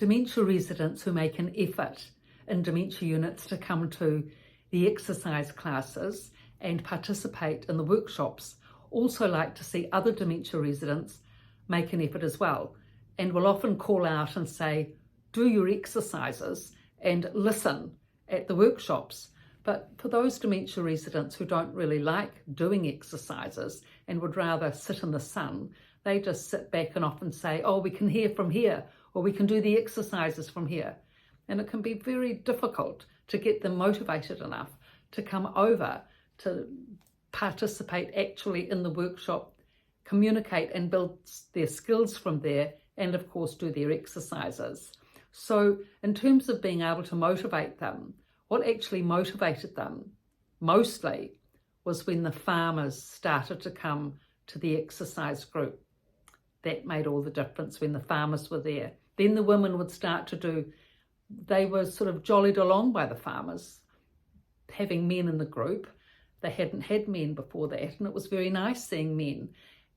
dementia residents who make an effort in dementia units to come to the exercise classes and participate in the workshops also like to see other dementia residents make an effort as well, and will often call out and say, do your exercises and listen at the workshops. But for those dementia residents who don't really like doing exercises and would rather sit in the sun, they just sit back and often say, oh, we can hear from here, or we can do the exercises from here. And it can be very difficult to get them motivated enough to come over to participate actually in the workshop, communicate and build their skills from there, and of course do their exercises. So in terms of being able to motivate them, what actually motivated them mostly was when the farmers started to come to the exercise group. That made all the difference when the farmers were there. Then the women would start to do, they were sort of jollied along by the farmers, having men in the group. They hadn't had men before that, and it was very nice seeing men,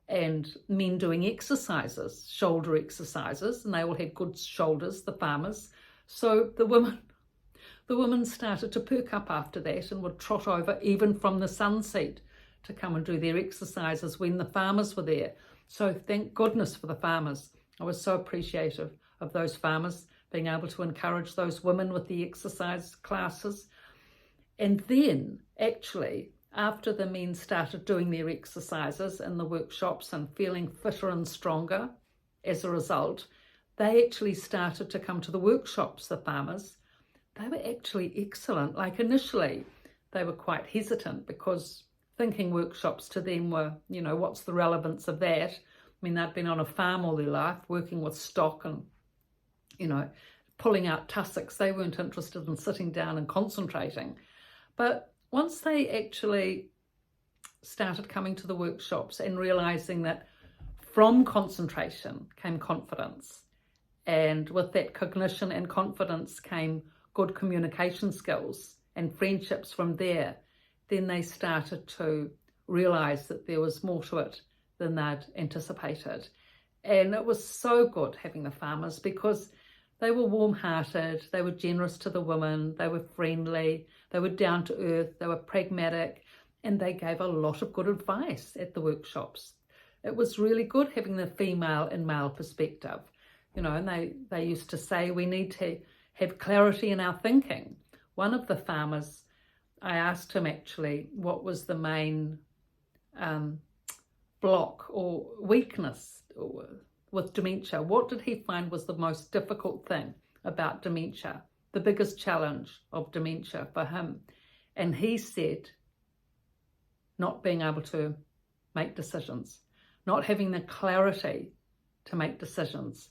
and men doing exercises, shoulder exercises, and they all had good shoulders, the farmers. So the women started to perk up after that and would trot over even from the sun seat to come and do their exercises when the farmers were there. So thank goodness for the farmers. I was so appreciative of those farmers being able to encourage those women with the exercise classes. And then actually, after the men started doing their exercises in the workshops and feeling fitter and stronger as a result, they actually started to come to the workshops, the farmers. They were actually excellent. Like initially, they were quite hesitant because thinking workshops to them were, you know, what's the relevance of that? I mean, they'd been on a farm all their life, working with stock and, you know, pulling out tussocks. They weren't interested in sitting down and concentrating. But once they actually started coming to the workshops and realizing that from concentration came confidence, and with that cognition and confidence came good communication skills and friendships from there, then they started to realize that there was more to it than they'd anticipated. And it was so good having the farmers because they were warm-hearted, they were generous to the women, they were friendly, they were down to earth, they were pragmatic, and they gave a lot of good advice at the workshops. It was really good having the female and male perspective, you know, and they used to say we need to have clarity in our thinking. One of the farmers, I asked him actually what was the main block or weakness with dementia. What did he find was the most difficult thing about dementia, the biggest challenge of dementia for him? And he said, not being able to make decisions, not having the clarity to make decisions.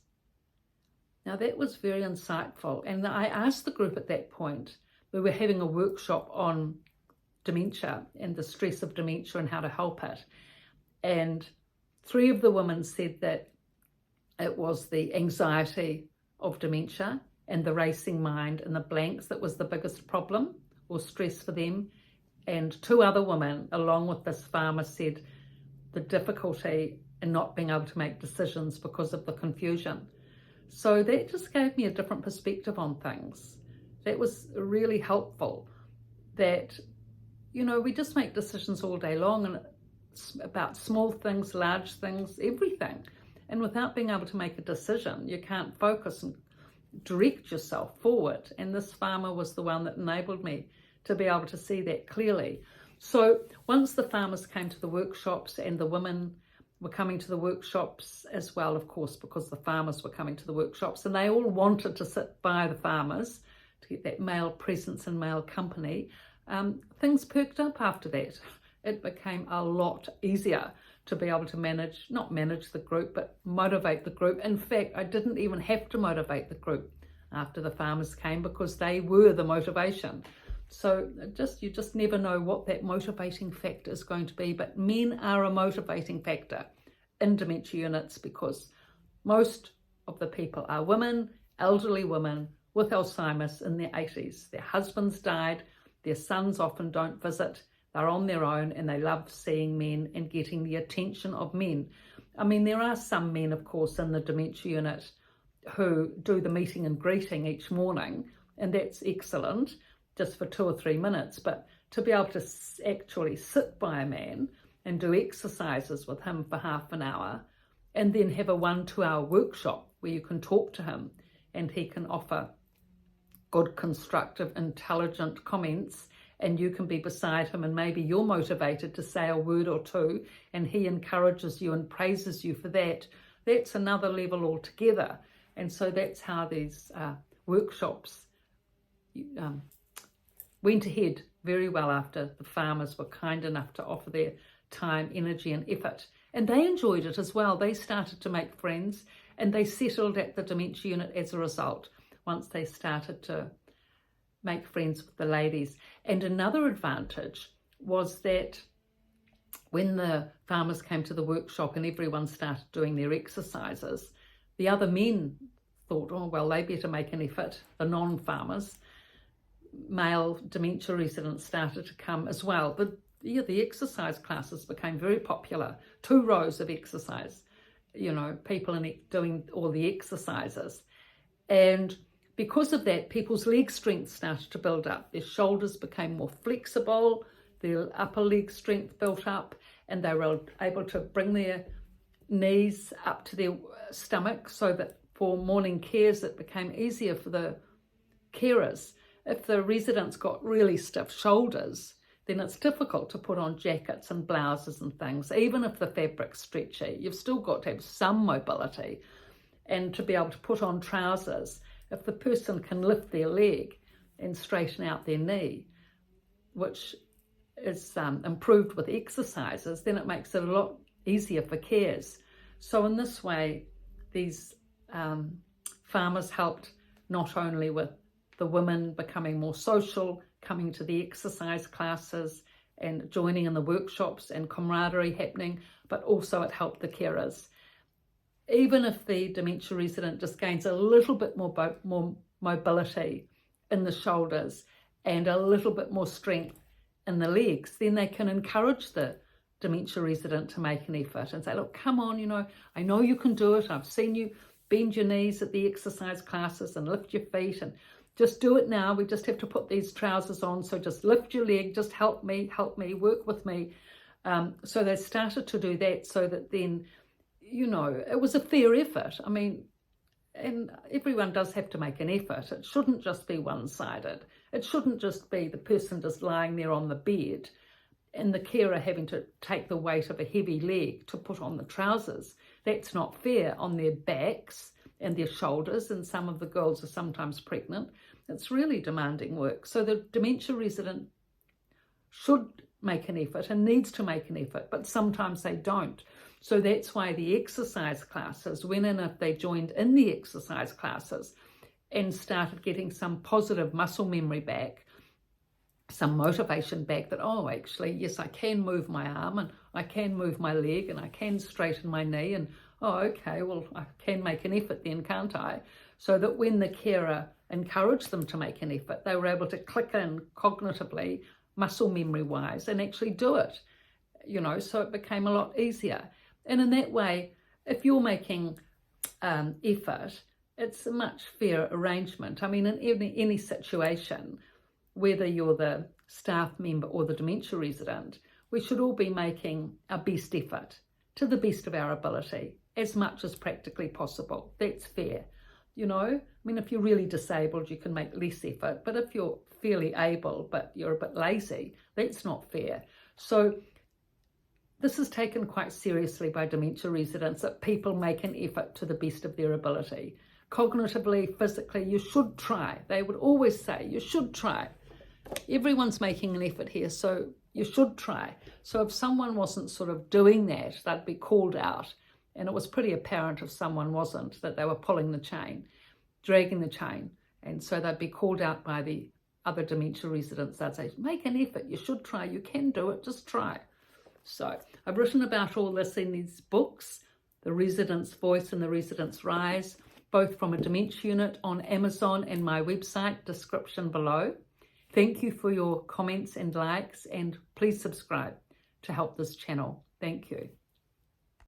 Now that was very insightful. And I asked the group at that point, we were having a workshop on dementia and the stress of dementia and how to help it. And 3 of the women said that it was the anxiety of dementia and the racing mind and the blanks that was the biggest problem or stress for them. And 2 other women, along with this farmer, said the difficulty in not being able to make decisions because of the confusion. So that just gave me a different perspective on things. That was really helpful, that, you know, we just make decisions all day long and it's about small things, large things, everything. And without being able to make a decision, you can't focus and direct yourself forward. And this farmer was the one that enabled me to be able to see that clearly. So once the farmers came to the workshops, and the women were coming to the workshops as well, of course, because the farmers were coming to the workshops, and they all wanted to sit by the farmers to get that male presence and male company, things perked up after that. It became a lot easier to be able to not manage the group, but motivate the group. In fact, I didn't even have to motivate the group after the farmers came because they were the motivation. So you just never know what that motivating factor is going to be, but men are a motivating factor in dementia units because most of the people are women, elderly women with Alzheimer's in their 80s. Their husbands died, their sons often don't visit, they're on their own, and they love seeing men and getting the attention of men. I mean, there are some men, of course, in the dementia unit who do the meeting and greeting each morning, and that's excellent, just for 2 or 3 minutes. But to be able to actually sit by a man and do exercises with him for half an hour, and then have a 1-2 hour workshop where you can talk to him and he can offer good, constructive, intelligent comments, and you can be beside him, and maybe you're motivated to say a word or two, and he encourages you and praises you for that. That's another level altogether. And so that's how these workshops went ahead very well after the farmers were kind enough to offer their time, energy and effort. And they enjoyed it as well. They started to make friends, and they settled at the dementia unit as a result, once they started to make friends with the ladies. And another advantage was that when the farmers came to the workshop and everyone started doing their exercises, the other men thought, oh, well, they better make an effort. The non-farmers, male dementia residents, started to come as well. But yeah, the exercise classes became very popular. 2 rows of exercise, people doing all the exercises. And because of that, people's leg strength started to build up. Their shoulders became more flexible, their upper leg strength built up, and they were able to bring their knees up to their stomach, so that for morning cares it became easier for the carers. If the residents got really stiff shoulders, then it's difficult to put on jackets and blouses and things. Even if the fabric's stretchy, you've still got to have some mobility. And to be able to put on trousers, if the person can lift their leg and straighten out their knee, which is improved with exercises, then it makes it a lot easier for cares. So in this way, these farmers helped not only with the women becoming more social, coming to the exercise classes and joining in the workshops and camaraderie happening, but also it helped the carers. Even if the dementia resident just gains a little bit more mobility in the shoulders and a little bit more strength in the legs, then they can encourage the dementia resident to make an effort and say, look, come on, I know you can do it. I've seen you bend your knees at the exercise classes and lift your feet, and just do it now. We just have to put these trousers on. So just lift your leg, just help me, work with me. So they started to do that, so that then, it was a fair effort. I mean, and everyone does have to make an effort. It shouldn't just be one-sided. It shouldn't just be the person just lying there on the bed and the carer having to take the weight of a heavy leg to put on the trousers. That's not fair on their backs and their shoulders, and some of the girls are sometimes pregnant. It's really demanding work. So the dementia resident should make an effort and needs to make an effort, but sometimes they don't. So that's why the exercise classes, when and if they joined in the exercise classes and started getting some positive muscle memory back, some motivation back, that, oh, actually, yes, I can move my arm and I can move my leg and I can straighten my knee, and oh, okay, well, I can make an effort then, can't I? So that when the carer encouraged them to make an effort, they were able to click in cognitively, muscle memory wise, and actually do it, so it became a lot easier. And in that way, if you're making effort, it's a much fairer arrangement. I mean, in any situation, whether you're the staff member or the dementia resident, we should all be making our best effort to the best of our ability, as much as practically possible. That's fair. I mean, if you're really disabled, you can make less effort, but if you're fairly able, but you're a bit lazy, that's not fair. So this is taken quite seriously by dementia residents, that people make an effort to the best of their ability. Cognitively, physically, you should try. They would always say, you should try. Everyone's making an effort here, so you should try. So if someone wasn't sort of doing that, they'd be called out. And it was pretty apparent if someone wasn't, that they were pulling the chain, dragging the chain. And so they'd be called out by the other dementia residents. They'd say, make an effort, you should try, you can do it, just try. So I've written about all this in these books, The Resident's Voice and The Resident's Rise, both from a dementia unit on Amazon and my website, description below. Thank you for your comments and likes, and please subscribe to help this channel. Thank you.